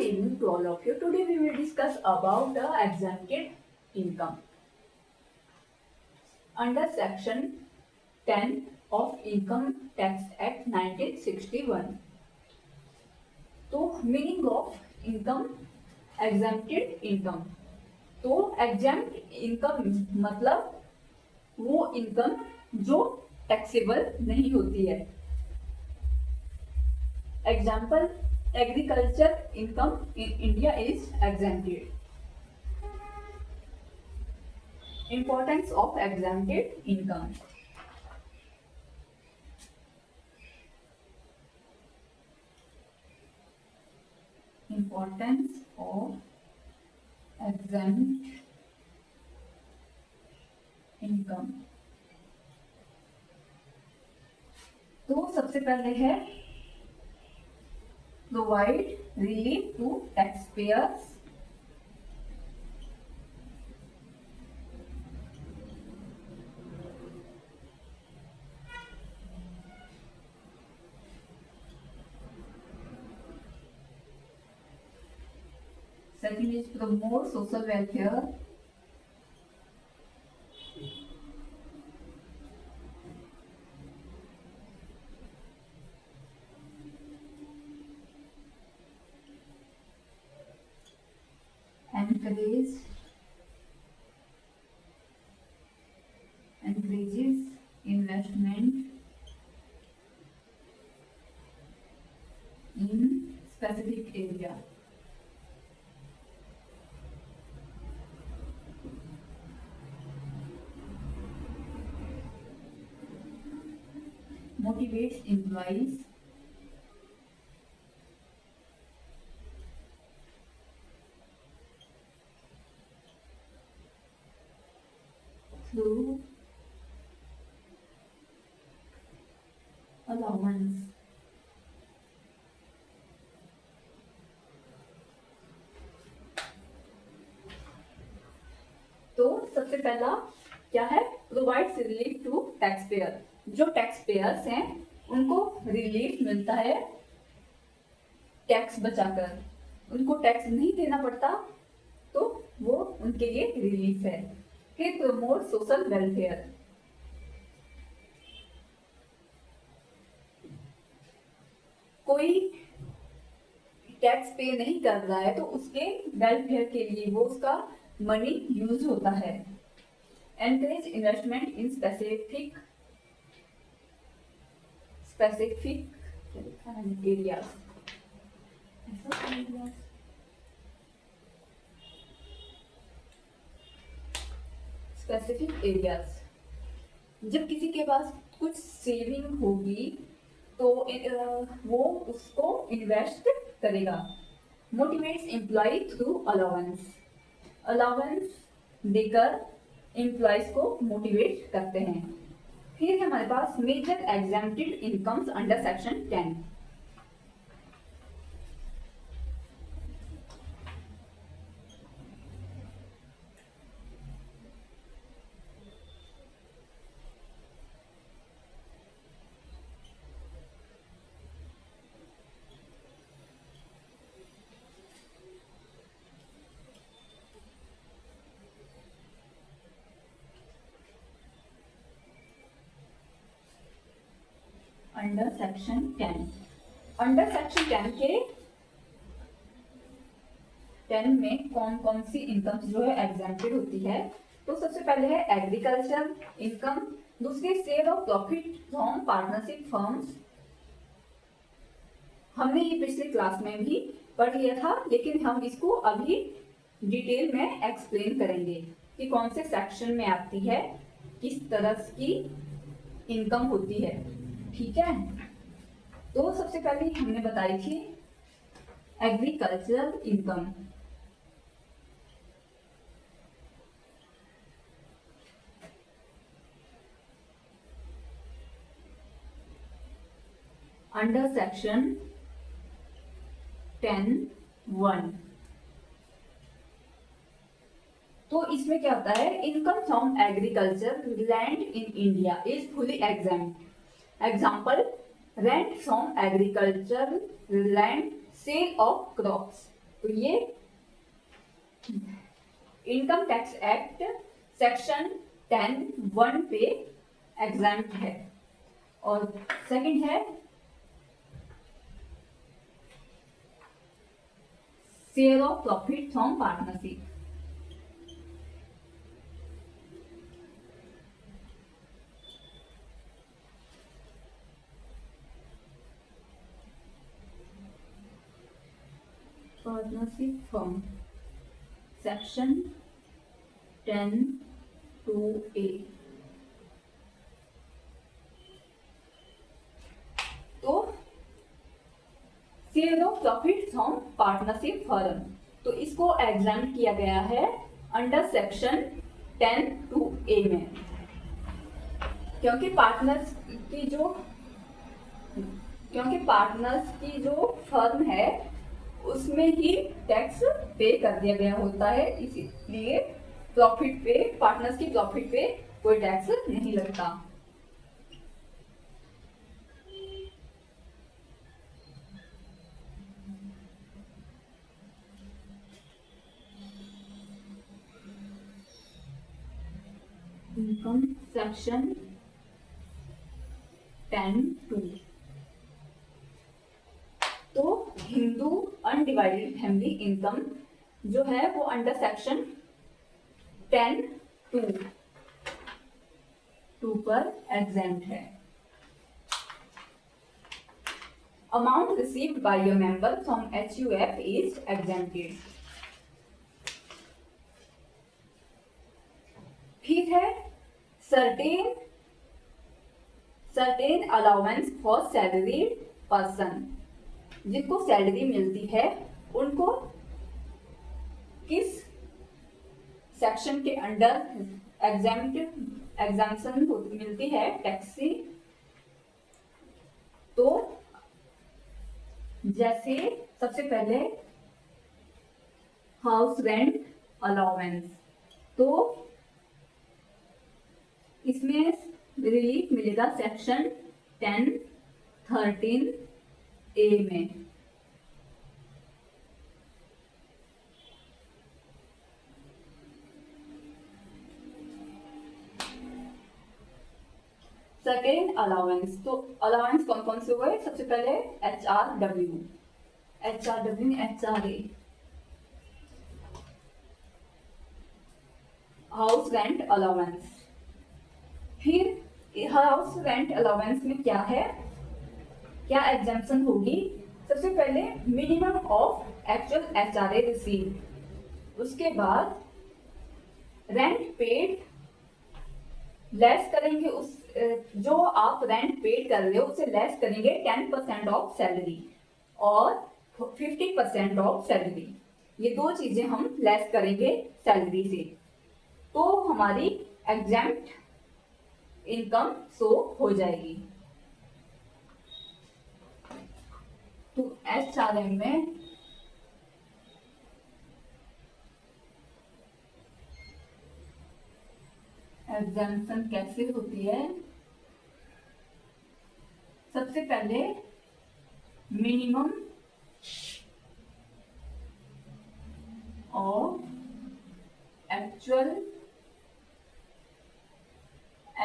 evening to all of you. Today we will discuss about the exempted income. Under section 10 of Income Tax Act 1961. तो meaning of income exempted income. तो exempt income मतलब वो income जो taxable नहीं होती है. Example, agriculture income in India is exempted. Importance of exempted income. Importance of exempt income. तो सबसे पहले है provide relief to taxpayers. Second is promote social welfare. Encourages investment in specific area. Motivates employees through allowance. तो सबसे पहला क्या है? Provides relief to taxpayer. जो टैक्स पेयर्स हैं उनको रिलीफ मिलता है टैक्स बचाकर. उनको टैक्स नहीं देना पड़ता तो वो उनके लिए रिलीफ है. फिर प्रमोट सोशल वेलफेयर. कोई टैक्स पे नहीं कर रहा है तो उसके वेलफेयर के लिए वो उसका मनी यूज होता है. Encourage investment in specific areas. Specific areas. जब किसी के पास कुछ सेविंग होगी तो वो उसको इन्वेस्ट करेगा. Motivates employ through allowance. Allowance देकर एम्प्लॉयज को मोटिवेट करते हैं. फिर है हमारे पास major exempted incomes under section 10. Under section 10. Under section 10 के 10 में कौन कौन सी इनकम जो है एग्जेम्प्टेड होती है? तो सबसे पहले है एग्रीकल्चर इनकम. दूसरी sale of profit from partnership firms. हमने ये पिछले क्लास में भी पढ़ लिया था लेकिन हम इसको अभी डिटेल में एक्सप्लेन करेंगे कि कौन से सेक्शन में आती है, किस तरह की इनकम होती है. ठीक है. तो सबसे पहले हमने बताई थी एग्रीकल्चरल इनकम. Under section 10(1). तो इसमें क्या होता है? Income from agriculture land in India is fully exempt. Example, rent from agriculture land, sale of crops. तो ये इनकम टैक्स एक्ट सेक्शन 10(1) पे एग्जाम्प्ट है। और सेकंड है share of profit from partnership. Partnership from section 10(2)A। तो share of profit from partnership firm, तो इसको exam किया गया है अंडर सेक्शन 10(2)A में, क्योंकि पार्टनर्स की जो फर्म है उसमें ही टैक्स पे कर दिया गया होता है, इसलिए प्रॉफिट पे, पार्टनर्स की प्रॉफिट पे कोई टैक्स नहीं लगता। Income section 10(2). तो हिंदू अनडिवाइडेड फैमिली इनकम जो है वो अंडर सेक्शन 10(2) पर एग्जेम्प्ट है। Amount received by your member from HUF is exempted. फिर है certain allowance for salaried person, जिनको सैलरी मिलती है उनको किस सेक्शन के अंडर एग्जाम्पशन मिलती है टैक्स से। तो जैसे सबसे पहले हाउस रेंट अलाउंस, तो इसमें रिलीफ मिलेगा सेक्शन 10(13)A में। सर्टेन अलाउंस, तो अलाउंस कौन कौन से हुए? सबसे पहले HRW, HRA, house rent allowance. फिर हाउस रेंट अलाउंस में क्या है, क्या एग्जेम्पशन होगी? सबसे पहले minimum of actual HRA receive, उसके बाद रेंट पेड लेस करेंगे, उस जो आप रेंट पेड कर रहे हो उसे लेस करेंगे 10% ऑफ सैलरी और 50% ऑफ सैलरी। ये दो चीजें हम लेस करेंगे सैलरी से, तो हमारी एग्जेम्प्ट इनकम शो हो जाएगी। तो HRM में एग्जाम्पशन कैसे होती है? सबसे पहले minimum of actual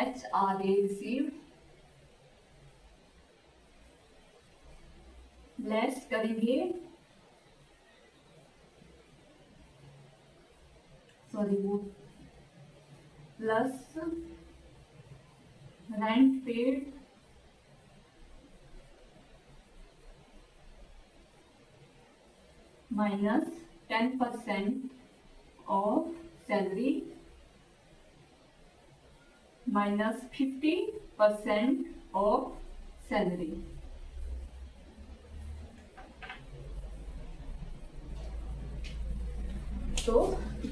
HRA received less करेंगे, plus rent paid minus 10% of salary minus 50% of salary. तो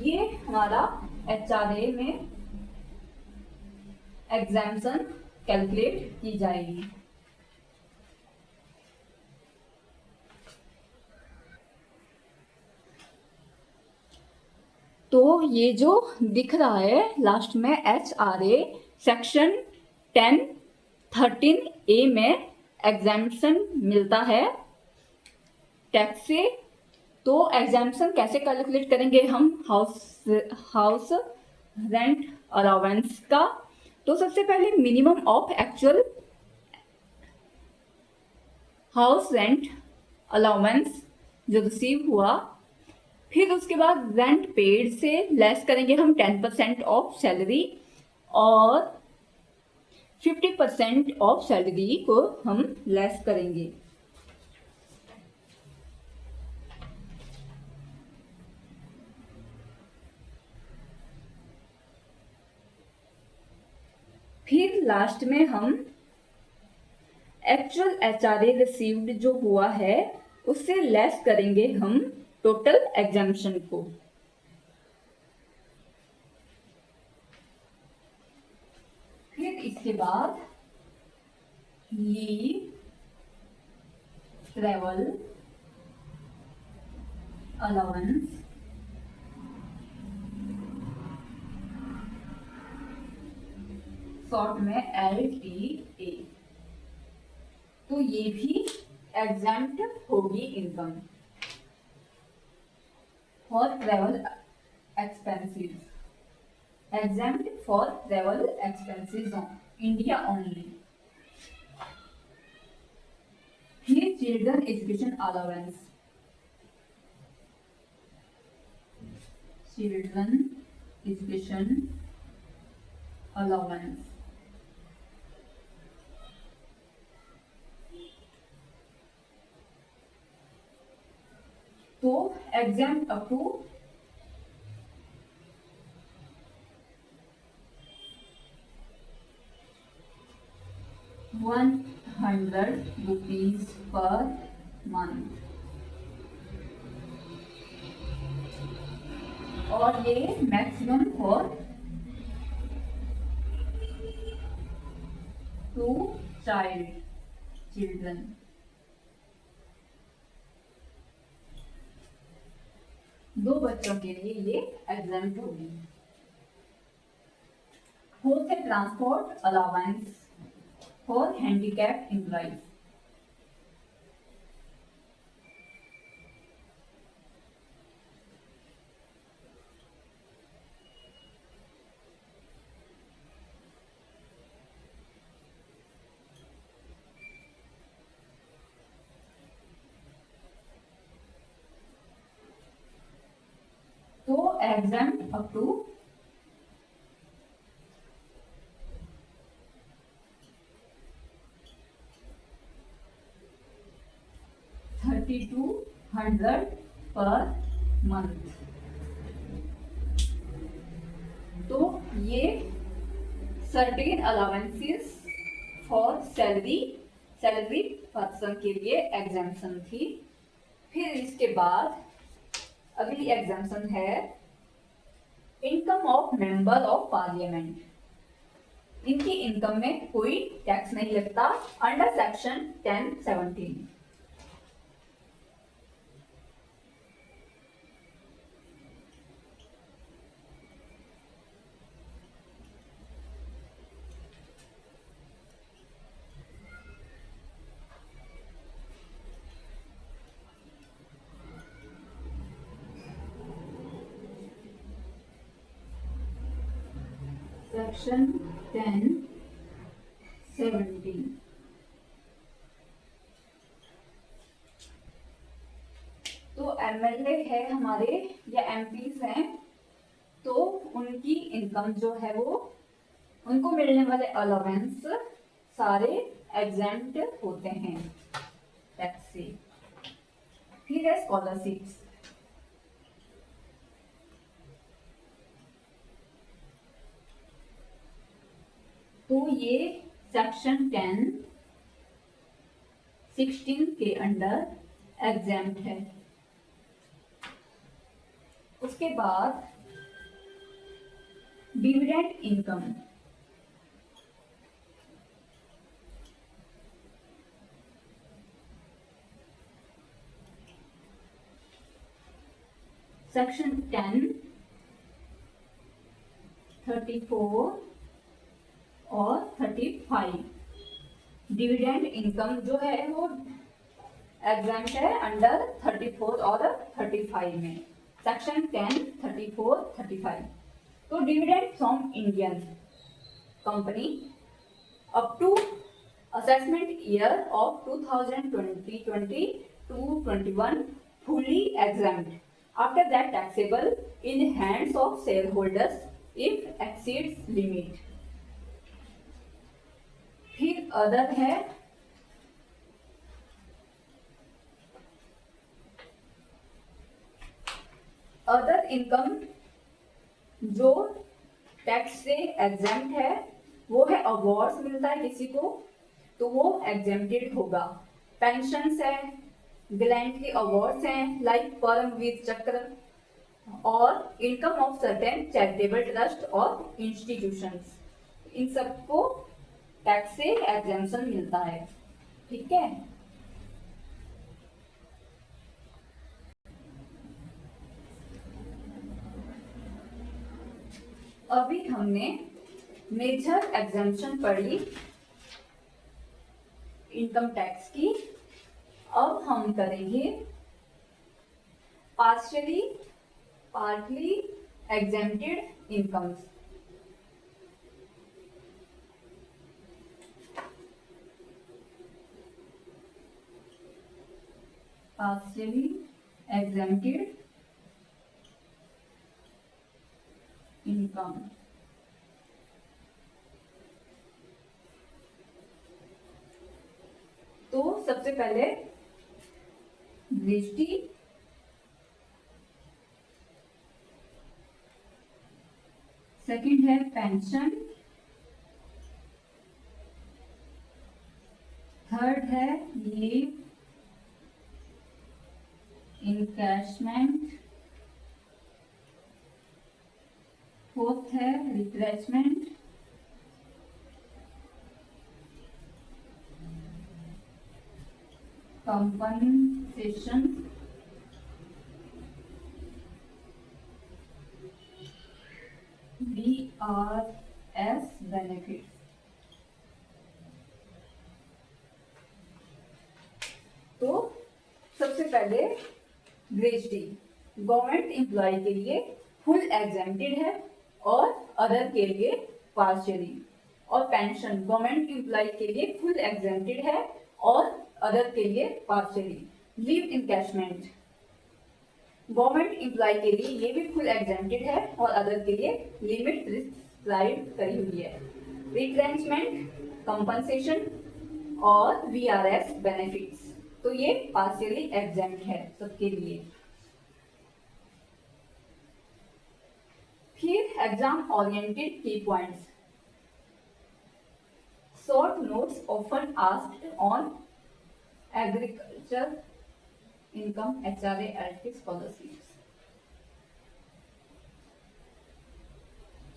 ये हमारा HRA में एग्जाम्पशन कैलकुलेट की जाएगी। तो ये जो दिख रहा है लास्ट में HRA सेक्शन 10(13)A में एग्जाम्पशन मिलता है टैक्स से, तो एग्जाम्पशन कैसे कैलकुलेट करेंगे हम हाउस रेंट अलाउंस का? तो सबसे पहले minimum of actual house rent allowance जो रिसीव हुआ, फिर उसके बाद रेंट पेड से लेस करेंगे हम 10% ऑफ सैलरी, और 50% ऑफ सैलरी को हम लेस करेंगे। फिर लास्ट में हम एक्चुअल एचआरए रिसीव्ड जो हुआ है उससे लेस करेंगे हम टोटल एग्जाम्पशन को। फिर इसके बाद लीव, ट्रेवल अलाउंस, शॉर्ट में LTA, तो ये भी एग्जाम्प्ट होगी income for travel expenses, exempt for travel expenses on India only. फिर children education allowance, children education allowance, तो exempt up to 100 rupees per month, और ये मैक्सिमम फॉर 2 चिल्ड्रन। दो बच्चों के लिए ये एग्जाम्प्ट होगी। फोर्थ है transport allowance for handicapped employees, तो exempt up to 3200 per month. तो ये certain allowances for salary person के लिए एग्जाम्पशन थी। फिर इसके बाद अगली एग्जाम्पशन है income of member of parliament. इनकी इनकम में कोई टैक्स नहीं लगता अंडर सेक्शन 1017। सेक्शन 1017 तो एमएलए है हमारे या एमपीज हैं, तो उनकी इनकम जो है वो उनको मिलने वाले अलाउंस सारे एग्जेम्प्ट होते हैं टैक्स से। फिर है स्कॉलरशिप्स। तो ये सेक्शन 1016 के अंडर एग्जेम्प्ट है। उसके बाद डिविडेंड इनकम, सेक्शन 1034 और 35। डिविडेंड इनकम जो है वो एग्जाम्प्ट है अंडर 34 और 35 में, सेक्शन 10, 34, 35। तो dividend from Indian company up to assessment year of 2020 to 21 fully exempt. After that taxable in hands of shareholders if exceeds limit. फिर अदर है अदर इनकम जो टैक्स से एग्जेम्प्ट है वो है अवार्ड्स मिलता है किसी को तो वो एग्जेम्प्टेड होगा। पेंशन्स है, गैलेंट्री अवार्ड्स हैं लाइक परमवीर चक्र और income of certain charitable trust और इंस्टीट्यूशंस, इन सबको टैक्स से एग्जेम्पशन मिलता है। ठीक है, अभी हमने मेजर एग्जेम्पशन पढ़ी इनकम टैक्स की। अब हम करेंगे partially partly exempted incomes. Partially exempted income. तो सबसे पहले जीएसटी, सेकंड है पेंशन, थर्ड है लीव इनकैशमेंट, फोर्थ है रिफ्रेशमेंट, कंपनसेशन, VRS बेनिफिट। तो सबसे पहले ग्रेजुटी गवर्नमेंट एम्प्लॉय के लिए फुल एग्जेम्प्टेड है और अदर के लिए पार्शियली। और पेंशन गवर्नमेंट एम्प्लॉय के लिए फुल एग्जेम्प्टेड है और अदर के लिए partially. Leave encashment government employ के लिए ये भी फुल एग्जेम्प्टेड है और अदर के लिए लिमिट प्रिस्क्राइब करी हुई है। रिट्रेंचमेंट, कंपनसेशन और VRS बेनिफिट्स, तो ये पार्शियली एग्जेम्प्ट है सबके लिए। फिर एग्जाम ओरिएंटेड की points. Short notes often asked on agriculture income HRA LT scholarships.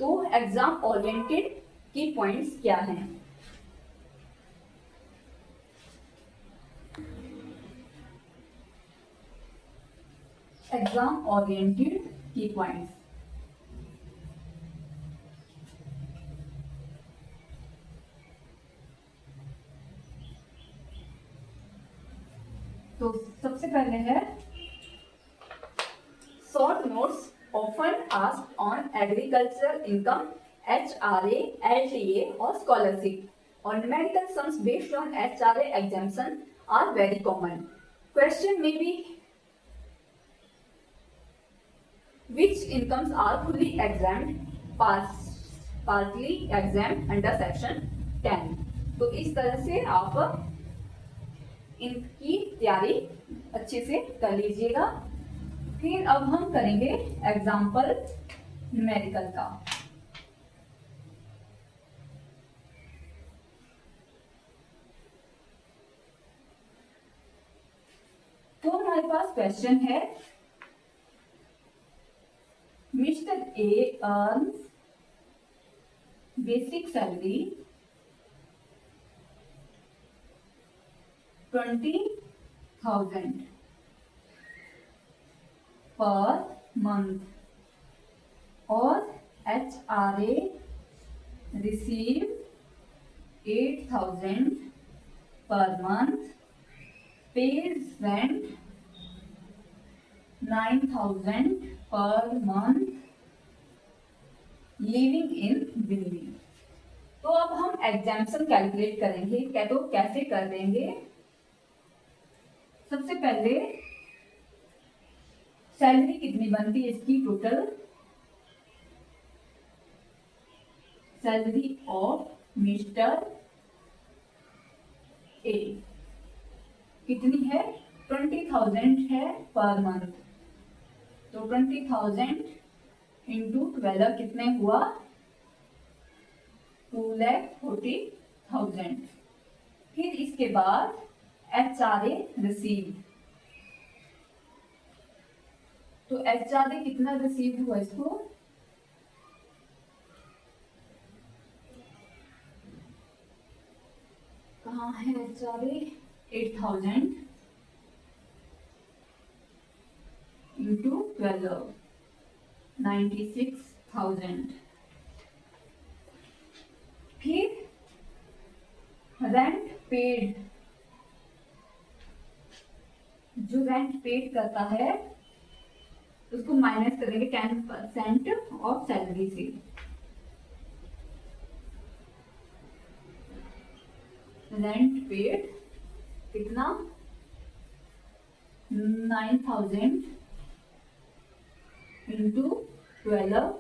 तो एग्जाम ओरिएंटेड की पॉइंट्स क्या हैं? एग्जाम ओरिएंटेड की पॉइंट्स, तो सबसे पहले है short notes often asked on agricultural income HRA LTA और स्कॉलरशिप और numerical sums based on HRA exemption are very common. Question may be which incomes are fully exempt, partly exempt under section 10। तो इस तरह से आप इनकी तैयारी अच्छे से कर लीजिएगा। फिर अब हम करेंगे एग्जाम्पल न्यूमेरिकल का। तो हमारे पास क्वेश्चन है mister A earns basic salary 20,000 पर मंथ और HRA receive 8,000 per month pays rent 9,000 per month living in Delhi. तो अब हम एग्जाम्पशन कैलकुलेट करेंगे। क्या तो कैसे कर देंगे? सबसे पहले सैलरी कितनी बनती है इसकी total? Salary of mister A कितनी है? 20,000 है पर मंथ। तो 20,000 इंटू 12 कितने हुआ? 2,40,000। फिर इसके बाद HRA रिसीव। तो HRA कितना रिसीव हुआ इसको? कहाँ है HRA? 8,000 इंटू 12 96,000। फिर रेंट पेड, जो रेंट पेड करता है उसको माइनस करेंगे 10% ऑफ सैलरी से। रेंट पेड कितना? 9,000 इंटू 12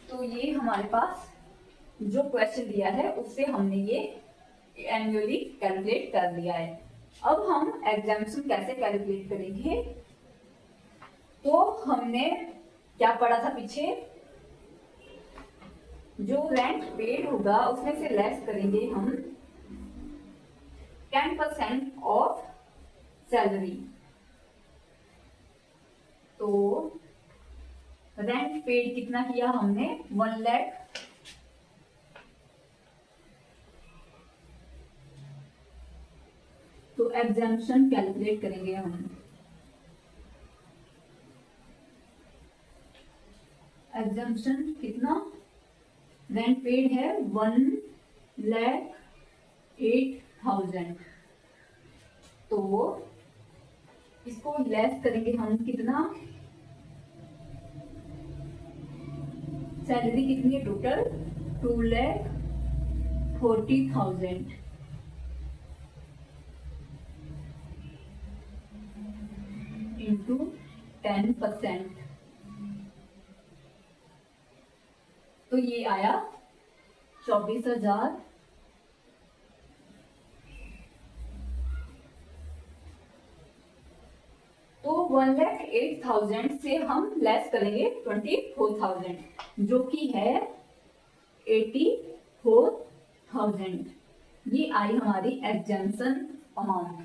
तो ये हमारे पास जो क्वेश्चन दिया है उससे हमने ये एनुअली कैलकुलेट कर लिया है। अब हम एग्जाम्पशन कैसे कैलकुलेट करेंगे? तो हमने क्या पढ़ा था पीछे? जो रेंट पेड होगा उसमें से लेस करेंगे हम 10% ऑफ सैलरी। तो रेंट पेड कितना किया हमने? 1 लाख। तो एग्जाम्पशन कैलकुलेट करेंगे हम। एग्जाम्पशन कितना? रेंट पेड है 1,08,000। तो इसको लेस करेंगे हम कितना? सैलरी कितनी है टोटल? 2,40,000 इंटू 10%। तो ये आया 24,000। तो 1,08,000 से हम लेस करेंगे 24,000 जो कि है 84,000। ये आई हमारी एग्जाम्पशन अमाउंट।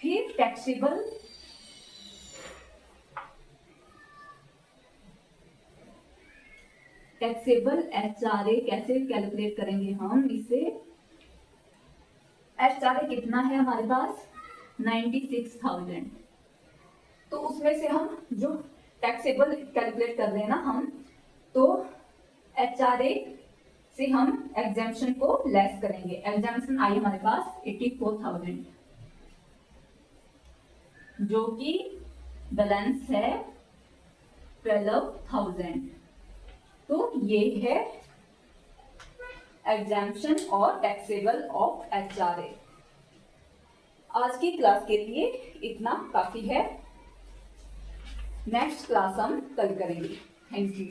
फिर टैक्सेबल HRA कैसे कैलकुलेट करेंगे हम इसे? HRA कितना है हमारे पास? 96,000। तो उसमें से हम जो टैक्सेबल कैलकुलेट कर रहे हैं ना हम, तो HRA से हम एग्जाम्पशन को लेस करेंगे। एग्जाम्पशन आई हमारे पास 84,000 जो कि बैलेंस है 12,000। तो ये है एग्जाम्पशन और टैक्सेबल ऑफ HRA। आज की क्लास के लिए इतना काफी है। नेक्स्ट क्लास हम कल करेंगे। Thank you.